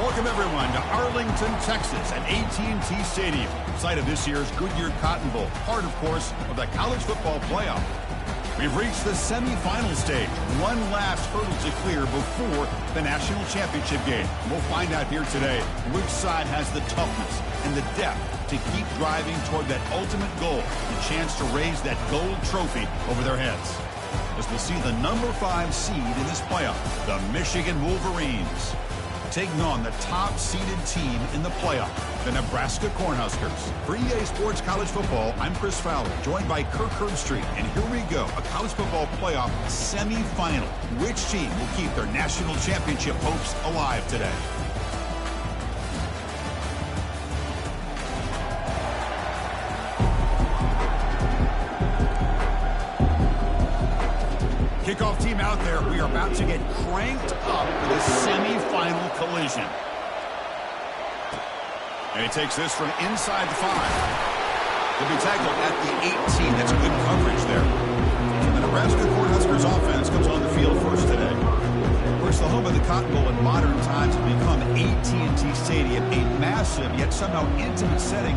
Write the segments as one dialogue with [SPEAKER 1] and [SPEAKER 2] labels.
[SPEAKER 1] Welcome, everyone, to Arlington, Texas, at AT&T Stadium, site of this year's Goodyear Cotton Bowl, part, of course, of the college football playoff. We've reached the semifinal stage, one last hurdle to clear before the national championship game. We'll find out here today which side has the toughness and the depth to keep driving toward that ultimate goal, the chance to raise that gold trophy over their heads. As we'll see the number 5 seed in this playoff, the Michigan Wolverines, taking on the top-seeded team in the playoff, the Nebraska Cornhuskers. For EA Sports College Football, I'm Chris Fowler, joined by Kirk Herbstreit. And here we go, a college football playoff semifinal. Which team will keep their national championship hopes alive today? Kickoff team out there. We are about to get cranked up for the semifinal collision. And he takes this from inside the 5. He'll be tackled at the 18. That's good coverage there. And the Nebraska Cornhuskers offense comes on the field first today. Of course, the home of the Cotton Bowl in modern times has become AT&T Stadium, a massive yet somehow intimate setting.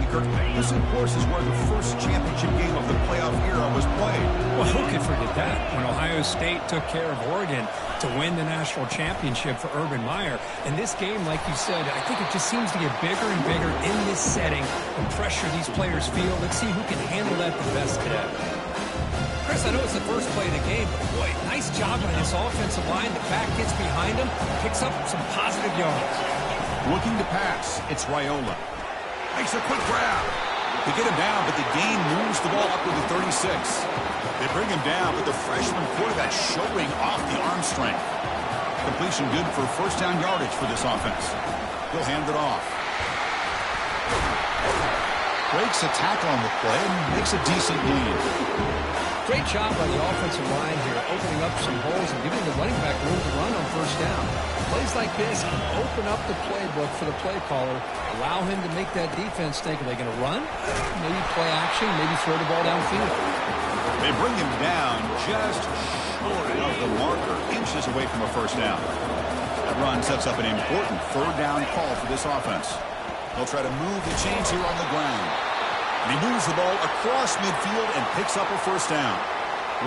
[SPEAKER 1] This, of course, is where the first championship game of the playoff era was played.
[SPEAKER 2] Well, who could forget that? When Ohio State took care of Oregon to win the national championship for Urban Meyer. And this game, like you said, I think it just seems to get bigger and bigger in this setting. The pressure these players feel. Let's see who can handle that the best today. Chris, I know it's the first play of the game, but boy, nice job by this offensive line. The back gets behind him, picks up some positive yards.
[SPEAKER 1] Looking to pass, it's Raiola. Makes a quick grab to get him down, but the gain moves the ball up to the 36. They bring him down, but the freshman quarterback showing off the arm strength. Completion good for first down yardage for this offense. He'll hand it off. Breaks a tackle on the play and makes a decent gain.
[SPEAKER 2] Great job by the offensive line here, opening up some holes and giving the running back room to run on first down. Plays like this can open up the playbook for the play caller, allow him to make that defense think, are they going to run? Maybe play action, maybe throw the ball downfield.
[SPEAKER 1] They bring him down just short of the marker, inches away from a first down. That run sets up an important third down call for this offense. They'll try to move the chains here on the ground. And he moves the ball across midfield and picks up a first down.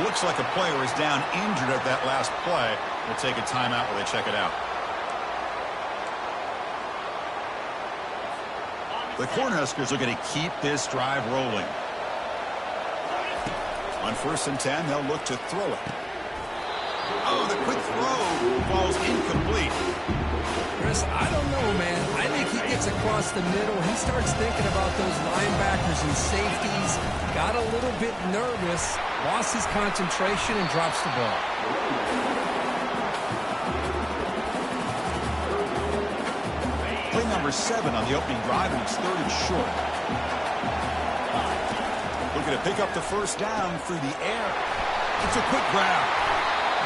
[SPEAKER 1] Looks like a player is down injured at that last play. We'll take a timeout while they check it out. The Cornhuskers are going to keep this drive rolling. On 1st and 10, they'll look to throw it. Oh, the quick throw falls incomplete.
[SPEAKER 2] Chris, I don't know, man. I think he gets across the middle. He starts thinking about those linebackers and safeties. Got a little bit nervous, lost his concentration, and drops the ball.
[SPEAKER 1] Play number 7 on the opening drive, and it's 3rd and short. Looking to pick up the first down through the air. It's a quick grab.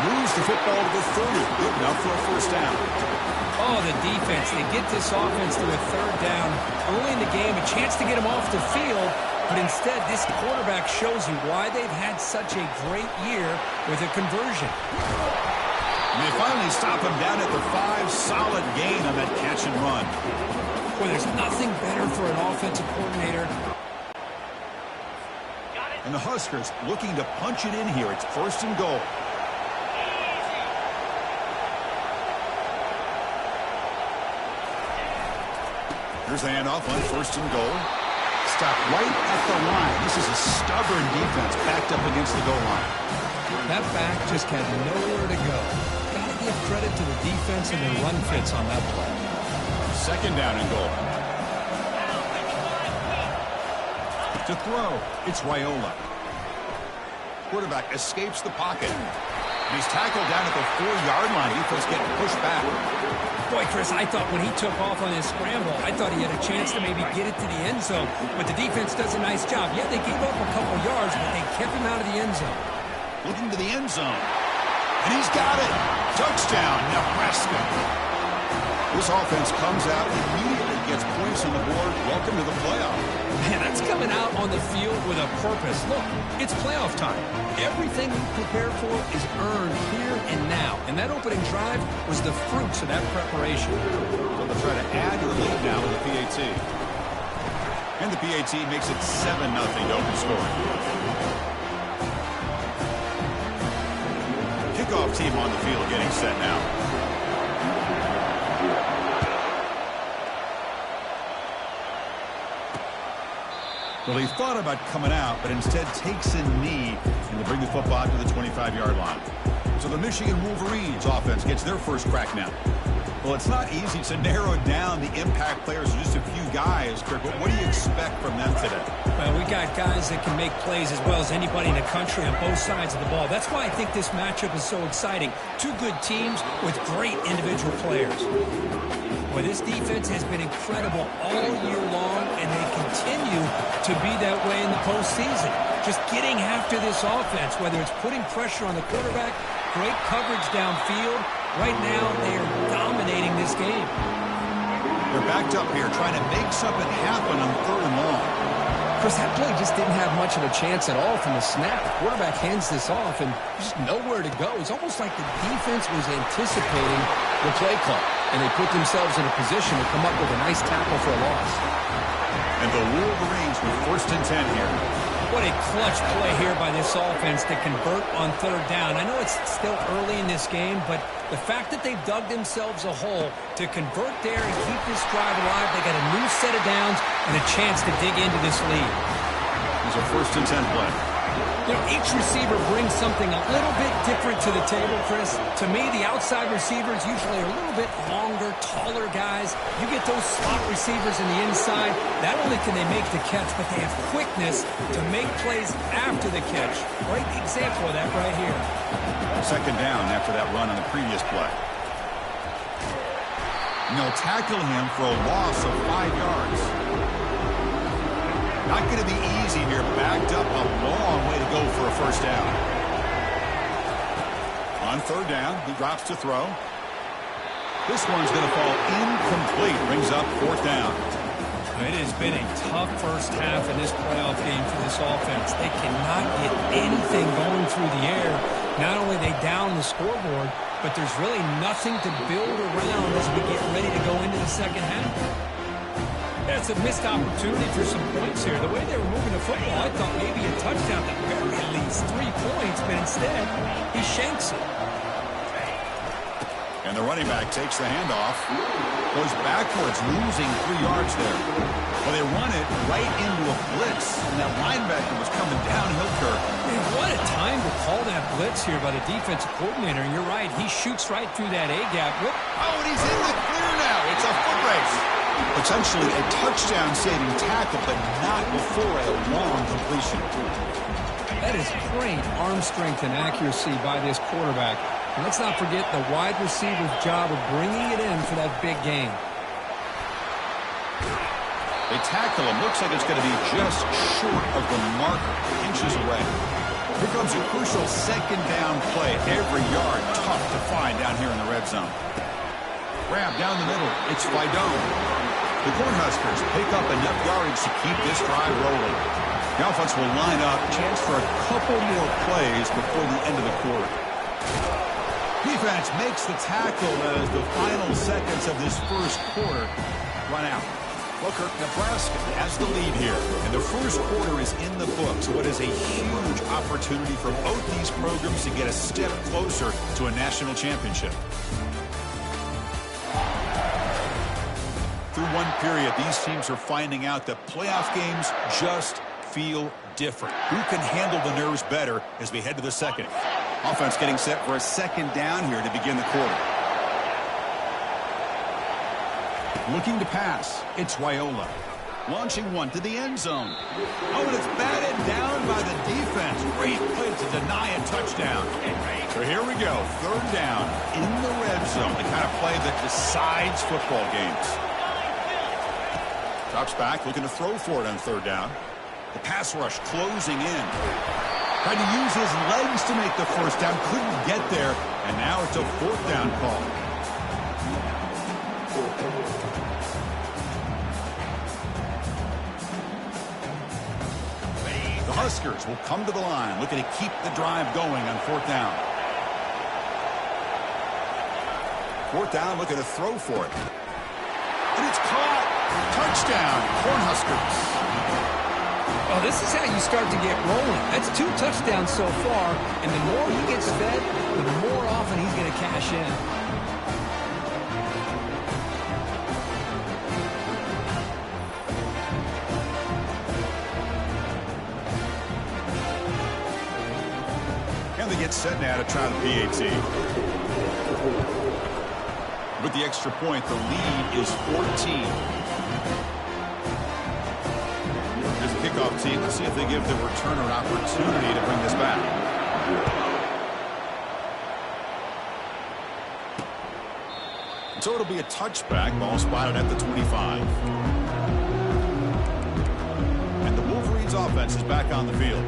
[SPEAKER 1] Moves the football to the 30. Good enough for a first down.
[SPEAKER 2] Oh, the defense. They get this offense to a 3rd down early in the game, a chance to get him off the field, but instead this quarterback shows you why they've had such a great year with a conversion.
[SPEAKER 1] And they finally stop him down at the 5. Solid gain on that catch and run.
[SPEAKER 2] Boy, there's nothing better for an offensive coordinator.
[SPEAKER 1] And the Huskers looking to punch it in here. It's 1st and goal. Here's the handoff on 1st and goal. Stop right at the line. This is a stubborn defense backed up against the goal line.
[SPEAKER 2] That back just had nowhere to go. Got to give credit to the defense and their run fits on that play.
[SPEAKER 1] 2nd down and goal. To throw, it's Raiola. Quarterback escapes the pocket. And he's tackled down at the 4-yard line. Defense getting pushed back.
[SPEAKER 2] Boy, Chris, I thought when he took off on his scramble, I thought he had a chance to maybe get it to the end zone. But the defense does a nice job. Yeah, they gave up a couple yards, but they kept him out of the end zone.
[SPEAKER 1] Looking to the end zone. And he's got it. Touchdown, Nebraska. This offense comes out immediately, gets points on the board. Welcome to the playoff.
[SPEAKER 2] Man, that's coming out on the field with a purpose. Look, it's playoff time. Everything we prepare for is earned here and now. And that opening drive was the fruits of that preparation.
[SPEAKER 1] So the They'll try to add to the lead now with the PAT. And the PAT makes it 7-0 to open scoring. Kickoff team on the field getting set now. Well, he thought about coming out, but instead takes a knee and to bring the football to the 25-yard line. So the Michigan Wolverines offense gets their first crack now. Well, it's not easy to narrow down the impact players to just a few guys, Kirk, but what do you expect from them today?
[SPEAKER 2] Well, we got guys that can make plays as well as anybody in the country on both sides of the ball. That's why I think this matchup is so exciting. Two good teams with great individual players. Well, this defense has been incredible all year long, and they continue to be that way in the postseason. Just getting after this offense, whether it's putting pressure on the quarterback, great coverage downfield. Right now, they are dominating this game.
[SPEAKER 1] They're backed up here, trying to make something happen on 3rd and long.
[SPEAKER 3] Chris, that play just didn't have much of a chance at all from the snap. The quarterback hands this off, and there's just nowhere to go. It's almost like the defense was anticipating the play call, and they put themselves in a position to come up with a nice tackle for a loss.
[SPEAKER 1] And the Wolverines with 1st and 10 here.
[SPEAKER 2] What a clutch play here by this offense to convert on 3rd down. I know it's still early in this game, but the fact that they've dug themselves a hole to convert there and keep this drive alive, they got a new set of downs and a chance to dig into this lead.
[SPEAKER 1] It's a 1st and 10 play.
[SPEAKER 2] You know, each receiver brings something a little bit different to the table, Chris. To me, the outside receivers usually are a little bit longer, taller guys. You get those slot receivers in the inside. Not only can they make the catch, but they have quickness to make plays after the catch. Great example of that right here.
[SPEAKER 1] 2nd down after that run on the previous play. And they'll tackle him for a loss of 5 yards. Not going to be easy here. Backed up a long way to go for a 1st down. On 3rd down, he drops to throw. This one's going to fall incomplete. Brings up 4th down.
[SPEAKER 2] It has been a tough first half in this playoff game for this offense. They cannot get anything going through the air. Not only they down the scoreboard, but there's really nothing to build around as we get ready to go into the second half. That's a missed opportunity for some points here. The way they were moving the football, I thought maybe a touchdown, at the very least 3 points, but instead, he shanks it.
[SPEAKER 1] And the running back takes the handoff, goes backwards, losing 3 yards there. Well, they run it right into a blitz, and that linebacker was coming downhill, Kirk.
[SPEAKER 2] Man, what a time to call that blitz here by the defensive coordinator, and you're right, he shoots right through that A-gap.
[SPEAKER 1] Oh, and he's in the clear now. It's a foot race. Potentially a touchdown-saving tackle, but not before a long completion.
[SPEAKER 2] That is great arm strength and accuracy by this quarterback. And let's not forget the wide receiver's job of bringing it in for that big game.
[SPEAKER 1] They tackle him. Looks like it's going to be just short of the marker, inches away. Here comes a crucial 2nd down play. Every yard tough to find down here in the red zone. Grab down the middle. It's Fidone. The Cornhuskers pick up enough yardage to keep this drive rolling. The offense will line up. Chance for a couple more plays before the end of the quarter. Defense makes the tackle as the final seconds of this 1st quarter run out. Booker, Nebraska has the lead here, and the 1st quarter is in the books. What is a huge opportunity for both these programs to get a step closer to a national championship. Through one period, these teams are finding out that playoff games just feel different. Who can handle the nerves better as we head to the second? Offense getting set for a 2nd down here to begin the quarter. Looking to pass. It's Raiola. Launching one to the end zone. Oh, and it's batted down by the defense. Great play to deny a touchdown. So here we go. 3rd down in the red zone. The kind of play that decides football games. Drops back, looking to throw for it on 3rd down. The pass rush closing in. Tried to use his legs to make the 1st down. Couldn't get there. And now it's a 4th down call. The Huskers will come to the line, looking to keep the drive going on 4th down. 4th down, looking to throw for it. caught. Touchdown, Cornhuskers.
[SPEAKER 2] Oh, this is how you start to get rolling. That's 2 touchdowns so far, and the more he gets fed, the more often he's going to cash in.
[SPEAKER 1] And they get set now to try the PAT. With the extra point, the lead is 14. Here's the kickoff team. Let's see if they give the returner an opportunity to bring this back. So it'll be a touchback. Ball spotted at the 25. And the Wolverines offense is back on the field.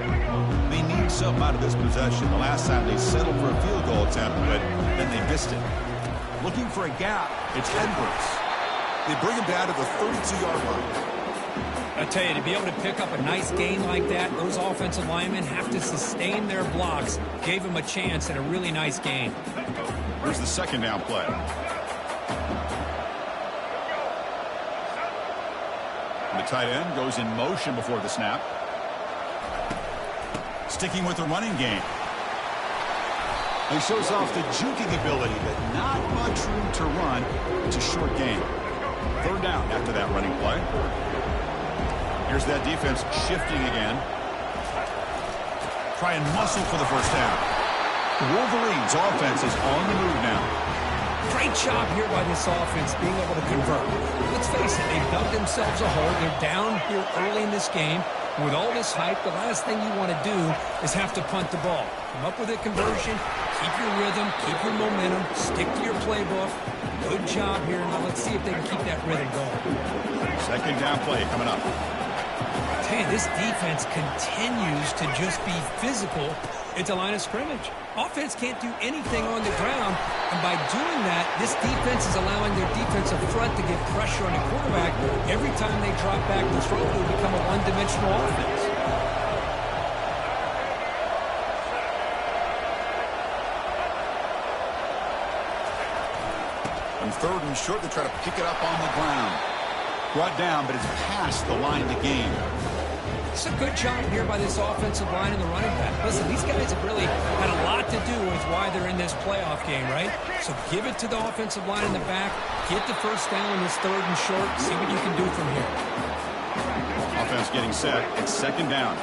[SPEAKER 1] They need something out of this possession. The last time they settled for a field goal attempt, but then they missed it. Looking for a gap. It's Edwards. They bring him down to the 32-yard line.
[SPEAKER 2] I tell you, to be able to pick up a nice gain like that, those offensive linemen have to sustain their blocks. Gave him a chance at a really nice gain.
[SPEAKER 1] Here's the second down play. And the tight end goes in motion before the snap. Sticking with the running game. He shows off the juking ability, but not much room to run. It's a short game. Third down after that running play. Here's that defense shifting again. Try and muscle for the first down. The Wolverines offense is on the move now.
[SPEAKER 2] Great job here by this offense being able to convert. Let's face it, they've dug themselves a hole. They're down here early in this game. With all this hype, the last thing you want to do is have to punt the ball. Come up with a conversion, keep your rhythm, keep your momentum, stick to your playbook. Good job here. Now let's see if they can keep that rhythm going.
[SPEAKER 1] Second down play coming up.
[SPEAKER 2] I tell you, this defense continues to just be physical at the line of scrimmage. Offense can't do anything on the ground, and by doing that, this defense is allowing their defensive front to get pressure on the quarterback. Every time they drop back to throw, they become a one-dimensional offense.
[SPEAKER 1] On third and short, they try to pick it up on the ground. Brought down, but it's past the line to gain.
[SPEAKER 2] It's a good job here by this offensive line and the running back. Listen, these guys have really had a lot to do with why they're in this playoff game, right? So give it to the offensive line in the back. Get the first down on this third and short. See what you can do from here.
[SPEAKER 1] Offense getting set. It's second down.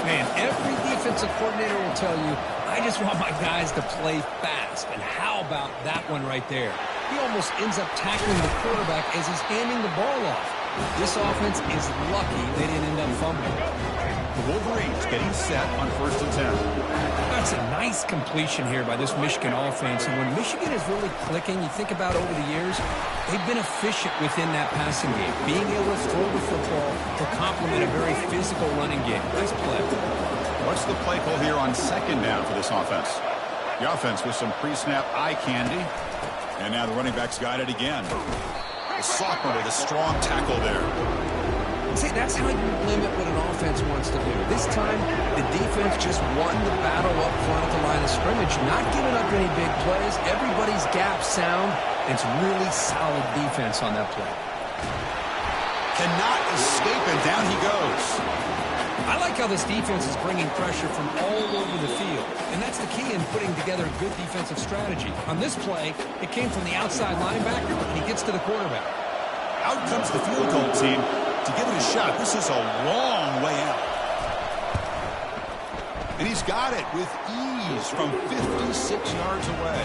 [SPEAKER 2] Man, every defensive coordinator will tell you, I just want my guys to play fast. And how about that one right there? He almost ends up tackling the quarterback as he's handing the ball off. This offense is lucky they didn't end up fumbling.
[SPEAKER 1] The Wolverines getting set on first and 10.
[SPEAKER 2] That's a nice completion here by this Michigan offense. And when Michigan is really clicking, you think about over the years, they've been efficient within that passing game, being able to throw the football to complement a very physical running game. Nice play.
[SPEAKER 1] What's the play call here on second down for this offense? The offense with some pre-snap eye candy. And now the running back's got it again. The sophomore with a strong tackle there.
[SPEAKER 3] See, that's how you limit what an offense wants to do. This time, the defense just won the battle up front at the line of scrimmage, not giving up any big plays. Everybody's gap sound. It's really solid defense on that play.
[SPEAKER 1] Cannot escape, and down he goes.
[SPEAKER 2] I like how this defense is bringing pressure from all over the field, and that's the key in putting together a good defensive strategy. On this play, it came from the outside linebacker, and he gets to the quarterback.
[SPEAKER 1] Out comes the field goal team to give it a shot. This is a long way out. And he's got it with ease from 56 yards away.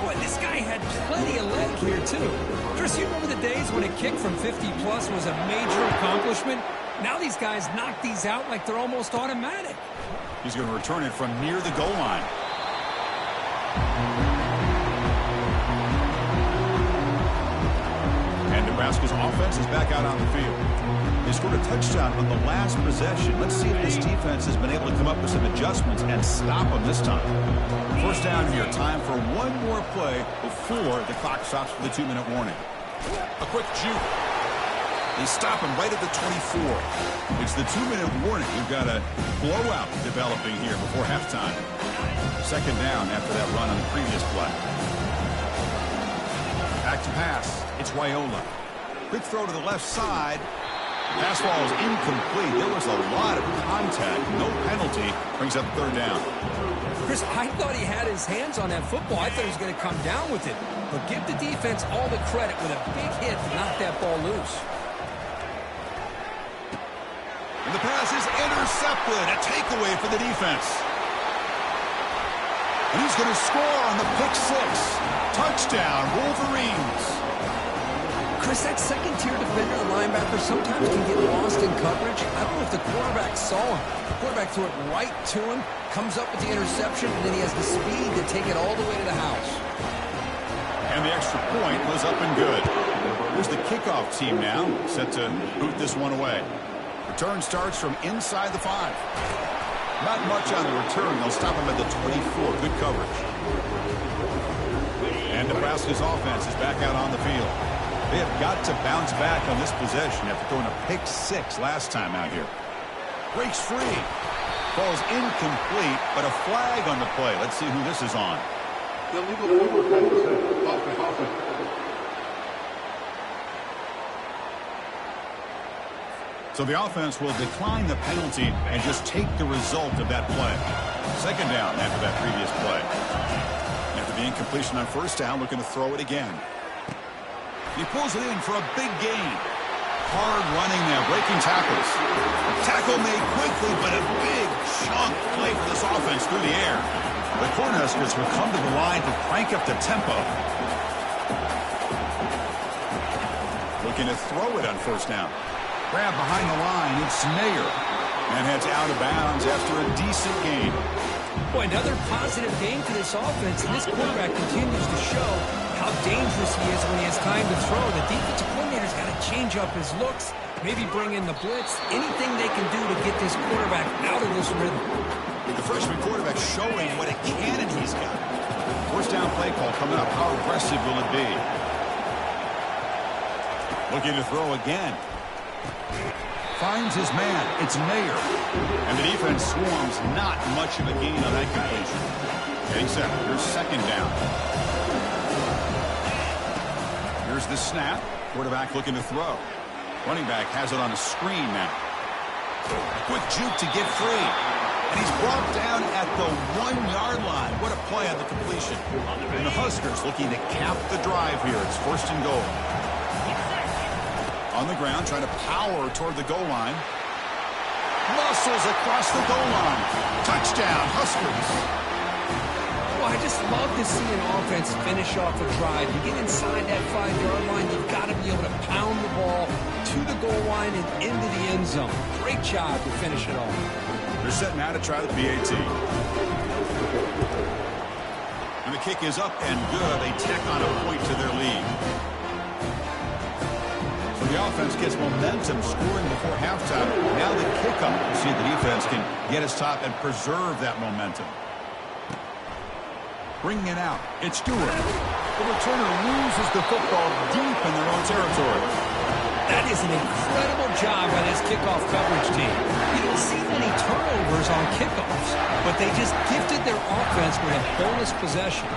[SPEAKER 2] Boy, this guy had plenty of leg here, too. Chris, you remember the days when a kick from 50-plus was a major accomplishment? Now these guys knock these out like they're almost automatic.
[SPEAKER 1] He's going to return it from near the goal line. And Nebraska's offense is back out on the field. They scored a touchdown on the last possession. Let's see if this defense has been able to come up with some adjustments and stop them this time. First down here. Time for one more play before the clock stops for the 2-minute warning. A quick juke. They stop him right at the 24. It's the 2-minute warning. We've got a blowout developing here before halftime. Second down after that run on the previous play. Back to pass. It's Wyola. Quick throw to the left side. Pass ball is incomplete. There was a lot of contact. No penalty. Brings up third down.
[SPEAKER 3] Chris, I thought he had his hands on that football. I thought he was going to come down with it. But give the defense all the credit with a big hit to knock that ball loose.
[SPEAKER 1] And the pass is intercepted. A takeaway for the defense. And he's going to score on the pick six. Touchdown, Wolverines.
[SPEAKER 3] Chris, that second-tier defender, the linebacker, sometimes can get lost in coverage. I don't know if the quarterback saw him. The quarterback threw it right to him, comes up with the interception, and then he has the speed to take it all the way to the house.
[SPEAKER 1] And the extra point was up and good. Here's the kickoff team now, set to boot this one away. Return starts from inside the 5. Not much on the return. They'll stop him at the 24. Good coverage. And Nebraska's offense is back out on the field. They have got to bounce back on this possession after throwing a pick 6 last time out here. Breaks free. Ball's incomplete, but a flag on the play. Let's see who this is on. So the offense will decline the penalty and just take the result of that play. Second down after that previous play. After the incompletion on first down, looking to throw it again. He pulls it in for a big gain. Hard running now, breaking tackles. Tackle made quickly, but a big chunk play for this offense through the air. The Cornhuskers will come to the line to crank up the tempo. Looking to throw it on first down. Grab behind the line, it's Mayer. And heads out of bounds after a decent gain.
[SPEAKER 3] Boy, another positive game for this offense, and this quarterback continues to show how dangerous he is when he has time to throw. The defensive coordinator's got to change up his looks, maybe bring in the blitz, anything they can do to get this quarterback out of this rhythm.
[SPEAKER 1] The freshman quarterback showing what a cannon he's got. First down play call coming up. How aggressive will it be? Looking to throw again. Finds his man. It's Mayer. And the defense swarms. Not much of a gain on that completion. Getting set. Here's second down. Here's the snap. Quarterback looking to throw. Running back has it on a screen now. Quick juke to get free. And he's brought down at the 1-yard line. What a play on the completion. And the Huskers looking to cap the drive here. It's first and goal. On the ground, trying to power toward the goal line. Muscles across the goal line. Touchdown, Huskers.
[SPEAKER 3] Well, I just love to see an offense finish off a drive. You get inside that 5-yard line, you've got to be able to pound the ball to the goal line and into the end zone. Great job to finish it off.
[SPEAKER 1] They're setting out to try the PAT. And the kick is up and good. They tack on a point to their lead. So the offense gets momentum scoring before halftime. Now the kickoff. You see the defense can get his top and preserve that momentum. Bringing it out. It's Stewart. The returner loses the football deep in their own territory.
[SPEAKER 3] That is an incredible job by this kickoff coverage team. You don't see many turnovers on kickoffs, but they just gifted their offense with a bonus possession.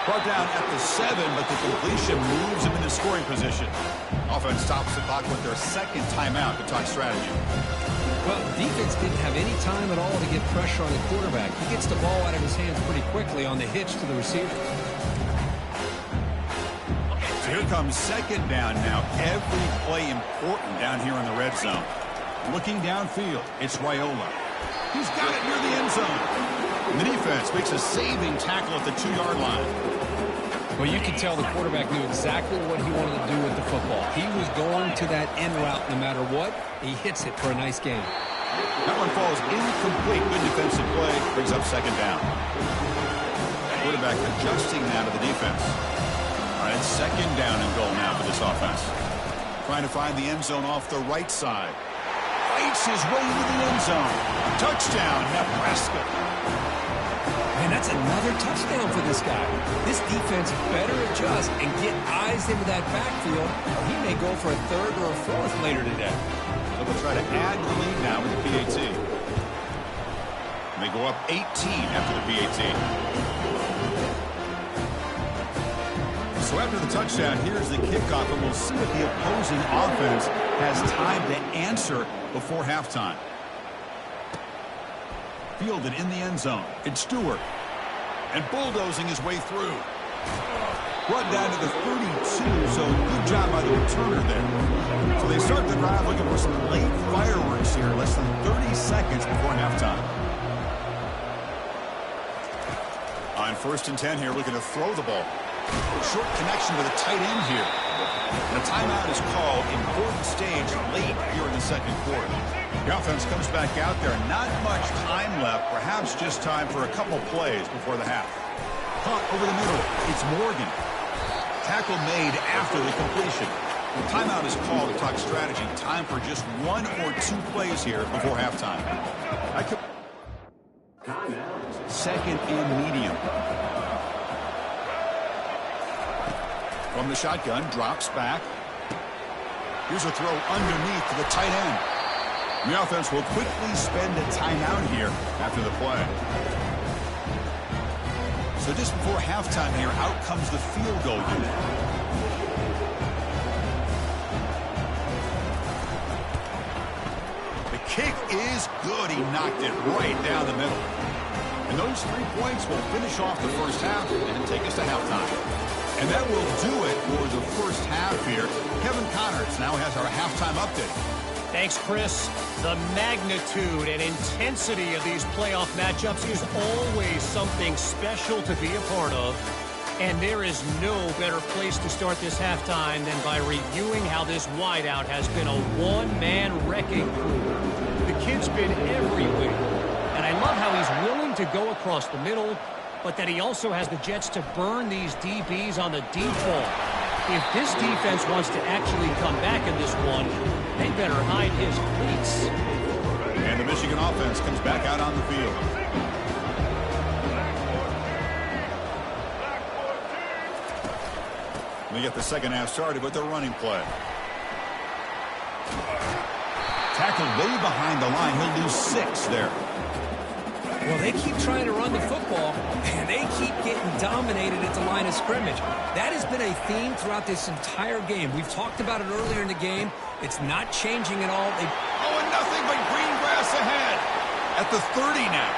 [SPEAKER 1] Brought down at the 7, but the completion moves him into scoring position. Offense stops the clock with their second timeout to talk strategy.
[SPEAKER 3] Well, defense didn't have any time at all to get pressure on the quarterback. He gets the ball out of his hands pretty quickly on the hitch to the receiver.
[SPEAKER 1] So here comes second down now. Every play important down here in the red zone. Looking downfield, it's Raiola. He's got it near the end zone. And the defense makes a saving tackle at the 2-yard line.
[SPEAKER 3] Well, you could tell the quarterback knew exactly what he wanted to do with the football. He was going to that end route no matter what. He hits it for a nice gain.
[SPEAKER 1] That one falls incomplete. Good defensive play. Brings up second down. Quarterback adjusting now to the defense. All right, second down and goal now for this offense. Trying to find the end zone off the right side. Fights his way into the end zone. Touchdown, Nebraska.
[SPEAKER 3] Man, that's another touchdown for this guy. This defense better adjust and get eyes into that backfield, or he may go for a third or a fourth later today.
[SPEAKER 1] So they'll try to add to the lead now with the PAT. And they go up 18 after the PAT. So after the touchdown, here's the kickoff, and we'll see if the opposing offense has time to answer before halftime. Fielded in the end zone. It's Stewart. And bulldozing his way through. Brought down to the 32, so good job by the returner there. So they start the drive looking for some late fireworks here, less than 30 seconds before halftime. On 1st and 10 here, looking to throw the ball. Short connection with a tight end here. And a timeout is called. Important stage late here in the second quarter. The offense comes back out there. Not much time left. Perhaps just time for a couple plays before the half. Punt over the middle. It's Morgan. Tackle made after the completion. The timeout is called to talk strategy. Time for just 1 or 2 plays here before halftime. Second and medium. From the shotgun, drops back. Here's a throw underneath to the tight end. The offense will quickly spend a timeout here after the play. So just before halftime here, out comes the field goal unit. The kick is good. He knocked it right down the middle. And those 3 points will finish off the first half and take us to halftime. And that will do it for the first half here. Kevin Connors now has our halftime update.
[SPEAKER 4] Thanks, Chris. The magnitude and intensity of these playoff matchups is always something special to be a part of. And there is no better place to start this halftime than by reviewing how this wideout has been a one-man wrecking crew. The kid's been everywhere. And I love how he's willing to go across the middle, but that he also has the Jets to burn these DBs on the deep ball. If this defense wants to actually come back in this one, they better hide his cleats.
[SPEAKER 1] And the Michigan offense comes back out on the field. We get the second half started with the running play. Tackled way behind the line. He'll lose 6 there.
[SPEAKER 3] Well, they keep trying to run the football, and they keep getting dominated at the line of scrimmage. That has been a theme throughout this entire game. We've talked about it earlier in the game. It's not changing at all.
[SPEAKER 1] And nothing but green grass ahead. At the 30 now.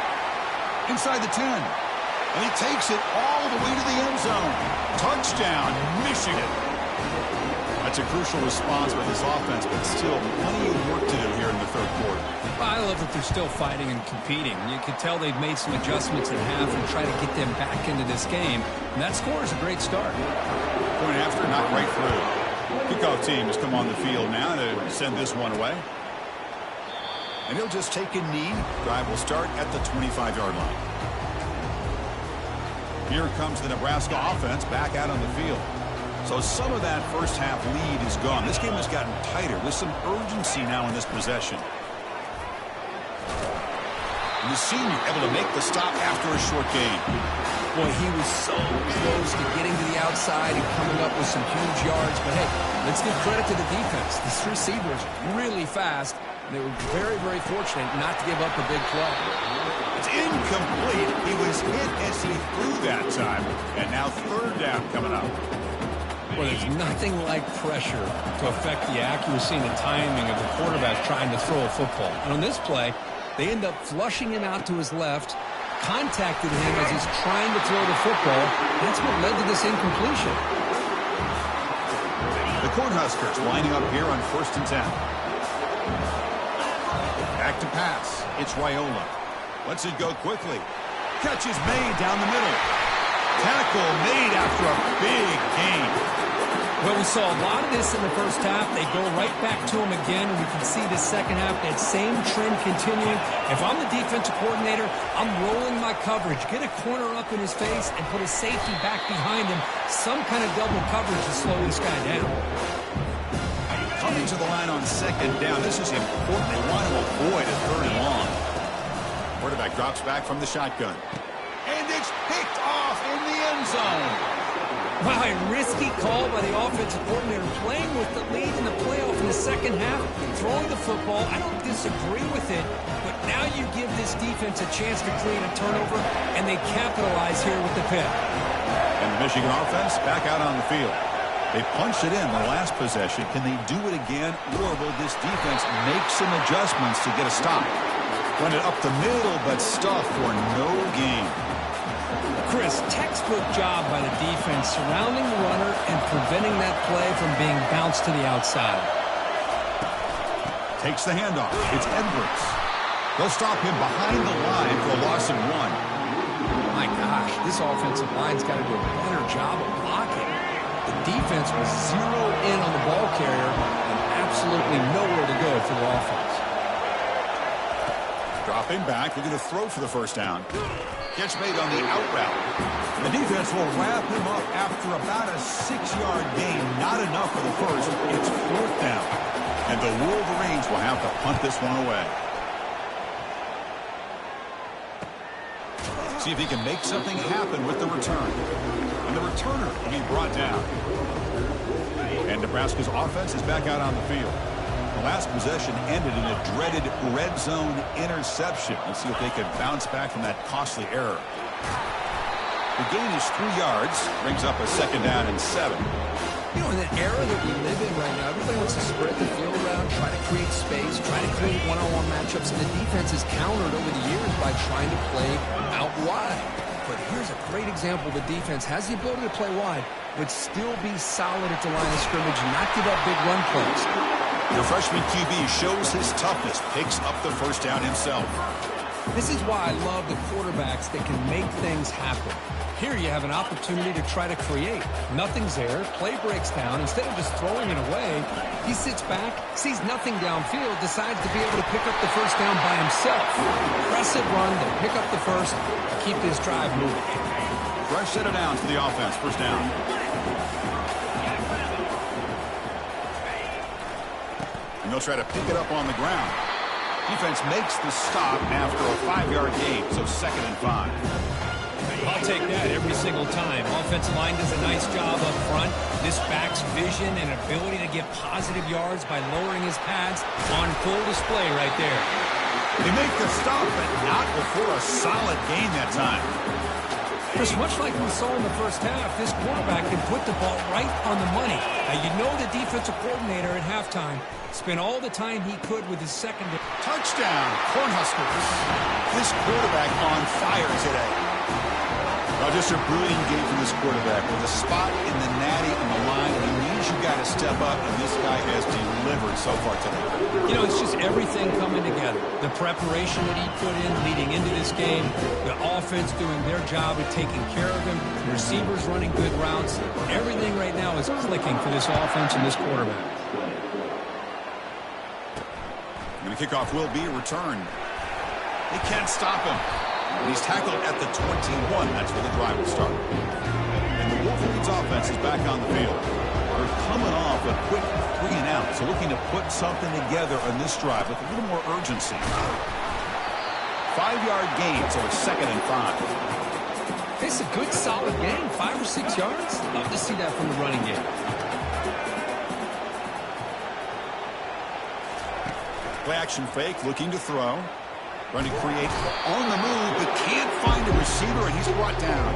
[SPEAKER 1] Inside the 10. And he takes it all the way to the end zone. Touchdown, Michigan. That's a crucial response by this offense, but still plenty of work to do here in the third quarter.
[SPEAKER 2] I love that they're still fighting and competing. You can tell they've made some adjustments in half and try to get them back into this game. And that score is a great start.
[SPEAKER 1] Point after, not right through. Kickoff team has come on the field now to send this one away. And he'll just take a knee. Drive will start at the 25-yard line. Here comes the Nebraska offense back out on the field. So some of that first half lead is gone. This game has gotten tighter with some urgency now in this possession. And the senior able to make the stop after a short gain.
[SPEAKER 3] Boy, he was so close to getting to the outside and coming up with some huge yards. But hey, let's give credit to the defense. This receiver is really fast. And they were very, very fortunate not to give up a big play.
[SPEAKER 1] It's incomplete. He was hit as he threw that time. And now third down coming up.
[SPEAKER 2] Well, there's nothing like pressure to affect the accuracy and the timing of the quarterback trying to throw a football. And on this play, they end up flushing him out to his left, contacted him as he's trying to throw the football. That's what led to this incompletion.
[SPEAKER 1] The Cornhuskers lining up here on 1st and 10. Back to pass. It's Raiola. Lets it go quickly. Catch is made down the middle. Tackle made after a big gain.
[SPEAKER 2] Well, we saw a lot of this in the first half. They go right back to him again, and we can see the second half, that same trend continuing. If I'm the defensive coordinator, I'm rolling my coverage. Get a corner up in his face and put a safety back behind him. Some kind of double coverage to slow this guy down.
[SPEAKER 1] Coming to the line on second down. This is important. They want to avoid a third and long. Quarterback drops back from the shotgun. And it's picked off in the end zone.
[SPEAKER 3] Wow, a risky call by the offensive coordinator, playing with the lead in the playoff in the second half, throwing the football. I don't disagree with it, but now you give this defense a chance to create a turnover, and they capitalize here with the pick.
[SPEAKER 1] And Michigan offense back out on the field. They punched it in the last possession. Can they do it again, or will this defense make some adjustments to get a stop? Run it up the middle, but stuffed for no gain.
[SPEAKER 2] Chris, textbook job by the defense surrounding the runner and preventing that play from being bounced to the outside.
[SPEAKER 1] Takes the handoff. It's Edwards. They'll stop him behind the line for a loss of 1.
[SPEAKER 3] My gosh, this offensive line's got to do a better job of blocking. The defense was zeroed in on the ball carrier and absolutely nowhere to go for the offense.
[SPEAKER 1] Dropping back, looking to throw for the first down. Catch made on the out route. The defense will wrap him up after about a 6-yard gain. Not enough for the first. It's 4th down. And the Wolverines will have to punt this one away. See if he can make something happen with the return. And the returner will be brought down. And Nebraska's offense is back out on the field. The last possession ended in a dreaded red zone interception. Let's see if they can bounce back from that costly error. The gain is 3 yards. Brings up a 2nd down and 7.
[SPEAKER 3] You know, in the era that we live in right now, everybody wants to spread the field around, try to create space, try to create one-on-one matchups, and the defense has countered over the years by trying to play out wide. But here's a great example. The defense has the ability to play wide, but still be solid at the line of scrimmage, not give up big run plays.
[SPEAKER 1] The freshman QB shows his toughness, picks up the first down himself.
[SPEAKER 2] This is why I love the quarterbacks that can make things happen. Here you have an opportunity to try to create. Nothing's there. Play breaks down. Instead of just throwing it away, he sits back, sees nothing downfield, decides to be able to pick up the first down by himself. Aggressive run, they pick up the first, keep this drive moving.
[SPEAKER 1] Fresh set of downs for the offense. First down. And they'll try to pick it up on the ground. Defense makes the stop after a 5-yard gain, so 2nd and 5.
[SPEAKER 2] I'll take that every single time. Offensive line does a nice job up front. This back's vision and ability to get positive yards by lowering his pads on full display right there.
[SPEAKER 1] They make the stop, but not before a solid gain that time.
[SPEAKER 2] Chris, much like we saw in the first half, this quarterback can put the ball right on the money. Now, you know the defensive coordinator at halftime spent all the time he could with his secondary.
[SPEAKER 1] Touchdown, Cornhuskers. This quarterback on fire today. Well, just a brilliant game from this quarterback. With a spot in the natty on the line, he needs you guys to step up, and this guy has delivered so far today.
[SPEAKER 2] You know, it's just everything coming together. The preparation that he put in leading into this game, the offense doing their job of taking care of him, the receivers running good routes. Everything right now is clicking for this offense and this quarterback.
[SPEAKER 1] And the kickoff will be a return. They can't stop him. And he's tackled at the 21. That's where the drive will start. And the Wolverines offense is back on the field. They're coming off a quick 3 and out, so looking to put something together on this drive with a little more urgency. 5-yard gain, so it's 2nd and 5.
[SPEAKER 2] It's a good, solid game, 5 or 6 yards. Love to see that from the running game.
[SPEAKER 1] Play action fake, looking to throw. Trying to create on the move, but can't find a receiver, and he's brought down.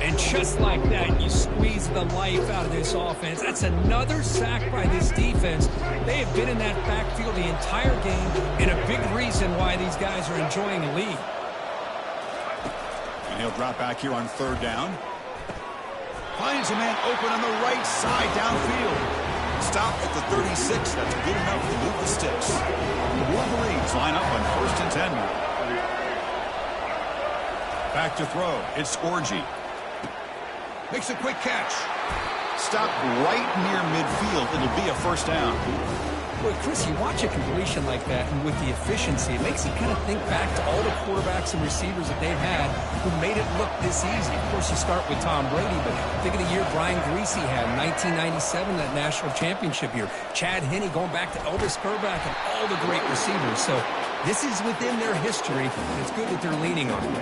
[SPEAKER 2] And just like that, you squeeze the life out of this offense. That's another sack by this defense. They have been in that backfield the entire game, and a big reason why these guys are enjoying the lead.
[SPEAKER 1] And he'll drop back here on 3rd down. Finds a man open on the right side downfield. Stop at the 36. That's good enough to move the sticks. The Wolverines line up on 1st and 10 now. Back to throw. It's Orgy. Makes a quick catch. Stopped right near midfield. It'll be a first down.
[SPEAKER 2] Boy, Chris, you watch a completion like that, and with the efficiency, it makes you kind of think back to all the quarterbacks and receivers that they've had who made it look this easy. Of course, you start with Tom Brady, but think of the year Brian Greasy had in 1997, that national championship year. Chad Henne going back to Elvis Burback and all the great receivers. So this is within their history, and it's good that they're leaning on it.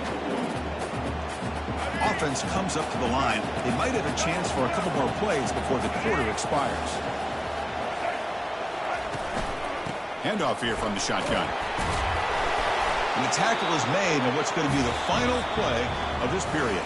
[SPEAKER 1] Offense comes up to the line. They might have a chance for a couple more plays before the quarter expires. Handoff here from the shotgun. And the tackle is made on what's going to be the final play of this period.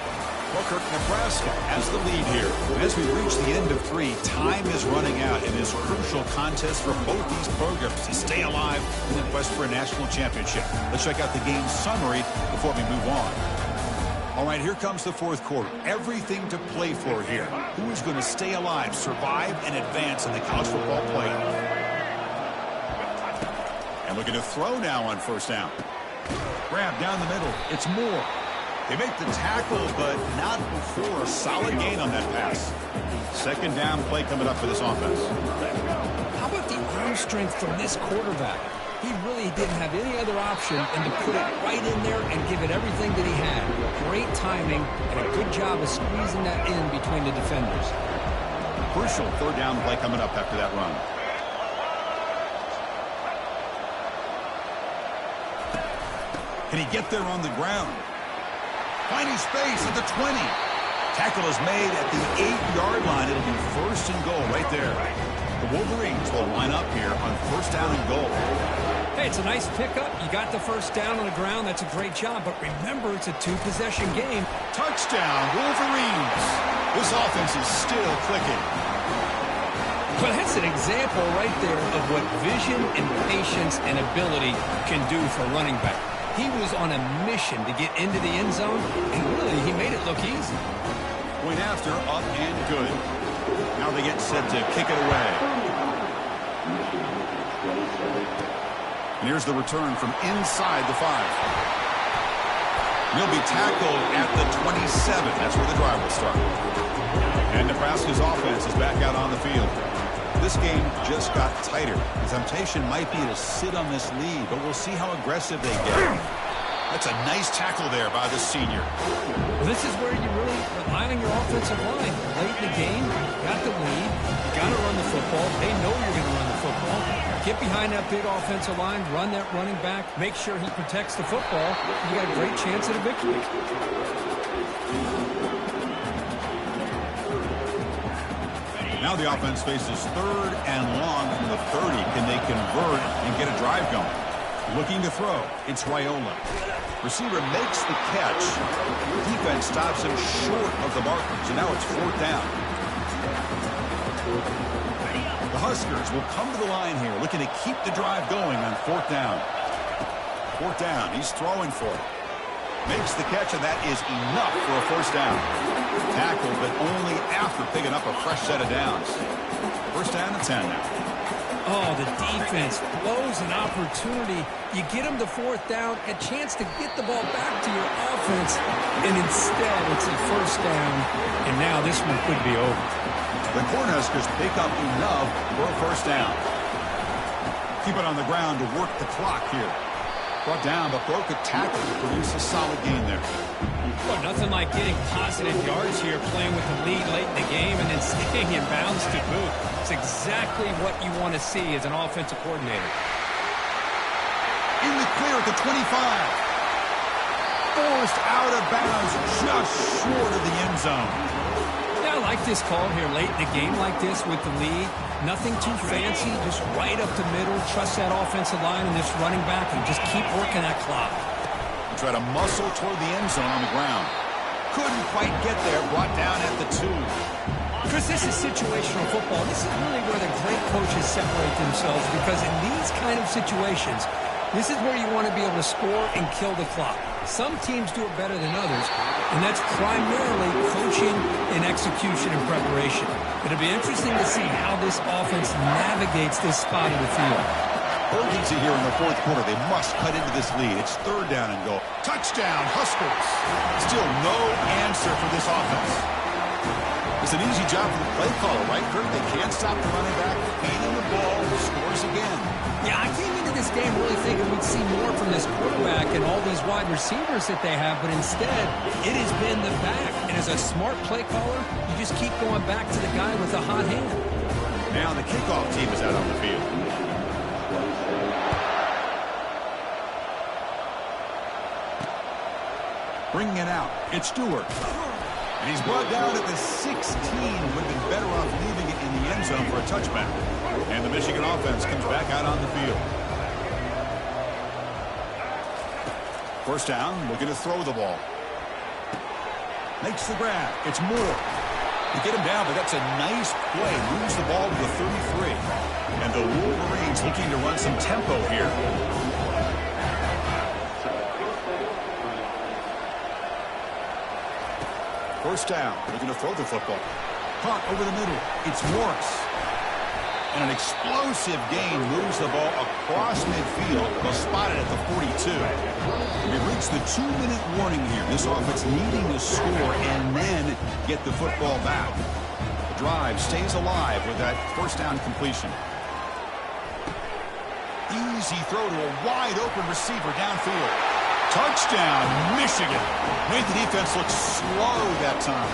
[SPEAKER 1] Well, Kirk, Nebraska has the lead here. And as we reach the end of 3, time is running out in this crucial contest for both these programs to stay alive in the quest for a national championship. Let's check out the game summary before we move on. All right, here comes the fourth quarter. Everything to play for here. Who is going to stay alive, survive, and advance in the college football playoff? And looking to throw now on first down. Grab down the middle. It's Moore. They make the tackle, but not before a solid gain on that pass. Second down play coming up for this offense.
[SPEAKER 3] How about the arm strength from this quarterback? He really didn't have any other option than to put it right in there and give it everything that he had. Great timing and a good job of squeezing that in between the defenders.
[SPEAKER 1] Crucial third down play coming up after that run. Can he get there on the ground? Finding space at the 20. Tackle is made at the 8-yard line. It'll be first and goal right there. The Wolverines will line up here on first down and goal.
[SPEAKER 2] Hey, it's a nice pickup. You got the first down on the ground. That's a great job. But remember, it's a 2-possession game.
[SPEAKER 1] Touchdown, Wolverines. This offense is still clicking.
[SPEAKER 3] Well, that's an example right there of what vision and patience and ability can do for a running back. He was on a mission to get into the end zone, and really, he made it look easy.
[SPEAKER 1] Point after, up and good. Now they get set to kick it away. And here's the return from inside the 5. He'll be tackled at the 27. That's where the drive will start. And Nebraska's offense is back out on the field. This game just got tighter. The temptation might be to sit on this lead, but we'll see how aggressive they get. That's a nice tackle there by the senior.
[SPEAKER 3] Well, this is where you really rely on your offensive line. Late in the game, you got the lead, you got to run the football. They know you're going to run the football. Get behind that big offensive line, run that running back, make sure he protects the football. You got a great chance at a victory.
[SPEAKER 1] Now the offense faces third and long from the 30. Can they convert and get a drive going? Looking to throw. It's Raiola. Receiver makes the catch. Defense stops him short of the markers, and now it's fourth down. The Huskers will come to the line here, looking to keep the drive going on fourth down. Fourth down. He's throwing for it. Makes the catch, and that is enough for a first down. Tackled, but only after picking up a fresh set of downs. First down and 10 now.
[SPEAKER 3] Oh, the defense blows an opportunity. You get them to fourth down, a chance to get the ball back to your offense, and instead it's a first down, and now this one could be over.
[SPEAKER 1] The Cornhuskers pick up enough for a first down. Keep it on the ground to work the clock here. Brought down, but broke a tackle to produce a solid gain there.
[SPEAKER 2] Well, nothing like getting positive yards here, playing with the lead late in the game, and then staying in bounds to boot. It's exactly what you want to see as an offensive coordinator.
[SPEAKER 1] In the clear at the 25. Forced out of bounds, just short of the end zone.
[SPEAKER 2] Yeah, I like this call here late in the game like this with the lead. Nothing too fancy, just right up the middle. Trust that offensive line and this running back and just keep working that clock.
[SPEAKER 1] Try to muscle toward the end zone on the ground. Couldn't quite get there, brought down at the 2.
[SPEAKER 3] Because this is situational football. This is really where the great coaches separate themselves, because in these kind of situations, this is where you want to be able to score and kill the clock. Some teams do it better than others, and that's primarily coaching and execution and preparation. It'll be interesting to see how this offense navigates this spot of the field.
[SPEAKER 1] Urgency here in the fourth quarter. They must cut into this lead. It's third down and goal. Touchdown, Huskers. Still no answer for this offense. It's an easy job for the play caller, right, Kurt? They can't stop the running back. Feeding the ball, scores again.
[SPEAKER 3] Yeah, I came into this game really thinking we'd see more from this quarterback and all these wide receivers that they have, but instead, it has been the back. And as a smart play caller, you just keep going back to the guy with the hot hand.
[SPEAKER 1] Now the kickoff team is out on the field. Bringing it out, it's Stewart. And he's brought down at the 16. Would have been better off leaving it in the end zone for a touchback. And the Michigan offense comes back out on the field. First down, looking to throw the ball. Makes the grab. It's Moore. They get him down, but that's a nice play. Moves the ball to the 33. And the Wolverines looking to run some tempo here. First down. Looking to throw the football. Caught over the middle. It's Morris. And an explosive gain moves the ball across midfield. They'll spot it at the 42. We've reached the 2-minute warning here. This offense needing to score and then get the football back. The drive stays alive with that first down completion. Easy throw to a wide-open receiver downfield. Touchdown, Michigan. Made the defense look slow that time.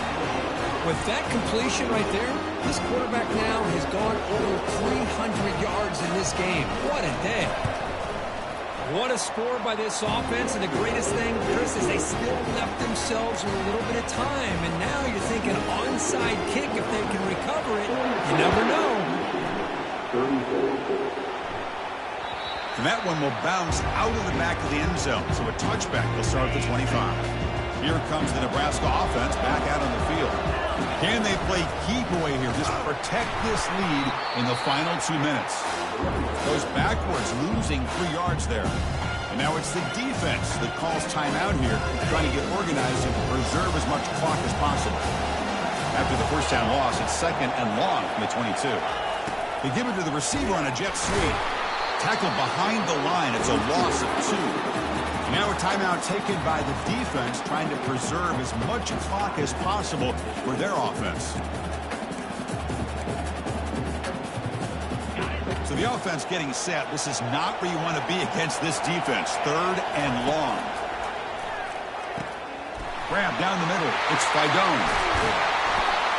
[SPEAKER 3] With that completion right there, this quarterback now has gone over 300 yards in this game. What a day. What a score by this offense. And the greatest thing, Chris, is they still left themselves with a little bit of time. And now you're thinking onside kick if they can recover it. You never know.
[SPEAKER 1] And that one will bounce out of the back of the end zone. So a touchback will start at the 25. Here comes the Nebraska offense back out on the field. Can they play keep away here? Just protect this lead in the final 2 minutes. Goes backwards, losing 3 yards there. And now it's the defense that calls timeout here, trying to get organized and preserve as much clock as possible. After the first down loss, it's second and long from the 22. They give it to the receiver on a jet sweep. Tackled behind the line. It's a loss of 2. Now a timeout taken by the defense, trying to preserve as much clock as possible for their offense. So the offense getting set. This is not where you want to be against this defense. Third and long. Grab down the middle. It's Fidone.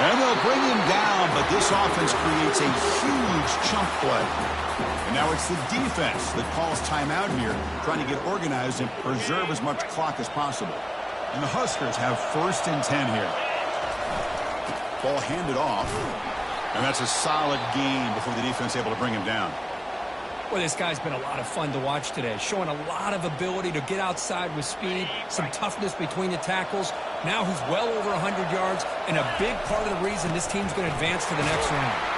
[SPEAKER 1] And they'll bring him down, but this offense creates a huge chunk play. And now it's the defense that calls timeout here, trying to get organized and preserve as much clock as possible. And the Huskers have first and 10 here. Ball handed off. And that's a solid gain before the defense able to bring him down.
[SPEAKER 3] Well, this guy's been a lot of fun to watch today, showing a lot of ability to get outside with speed, some toughness between the tackles. Now he's well over 100 yards, and a big part of the reason this team's going to advance to the next round.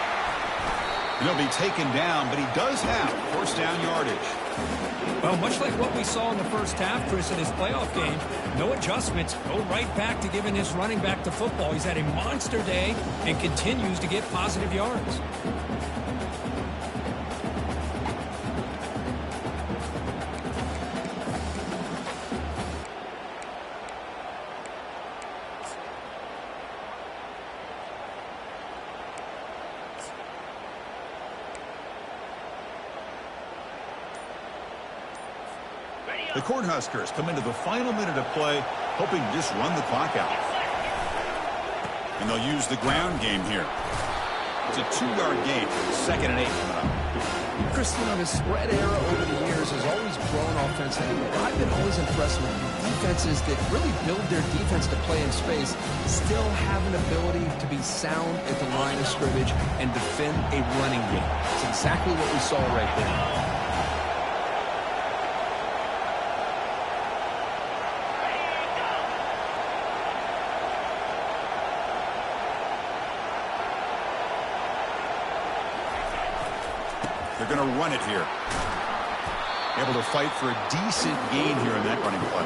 [SPEAKER 1] He'll be taken down, but he does have first down yardage.
[SPEAKER 2] Well, much like what we saw in the first half, Chris, in his playoff game, no adjustments, go right back to giving his running back the football. He's had a monster day and continues to get positive yards.
[SPEAKER 1] The Cornhuskers come into the final minute of play, hoping to just run the clock out. And they'll use the ground game here. It's a 2-yard gain, second and 8 coming up.
[SPEAKER 3] Chris, you know, the spread era over the years has always grown offensively. I've been always impressed with defenses that really build their defense to play in space, still have an ability to be sound at the line of scrimmage and defend a running game. It's exactly what we saw right there.
[SPEAKER 1] They're going to run it here. Able to fight for a decent gain here in that running play.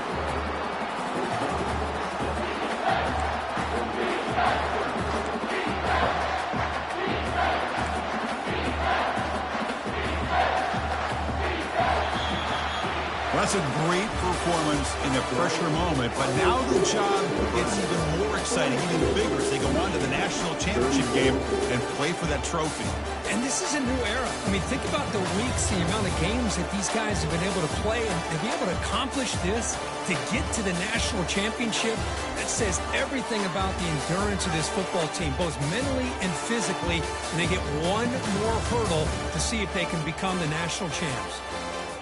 [SPEAKER 1] Well, that's a great performance in a pressure moment, but now the job gets even more exciting, even bigger as they go on to the national championship game and play for that trophy.
[SPEAKER 2] And this is a new era. I mean, think about the weeks, the amount of games that these guys have been able to play, and to be able to accomplish this, to get to the national championship, that says everything about the endurance of this football team, both mentally and physically, and they get one more hurdle to see if they can become the national champs.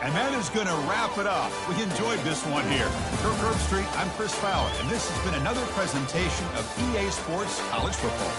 [SPEAKER 1] And that is going to wrap it up. We enjoyed this one here. For Curb Street, I'm Chris Fowler, and this has been another presentation of EA Sports College Football.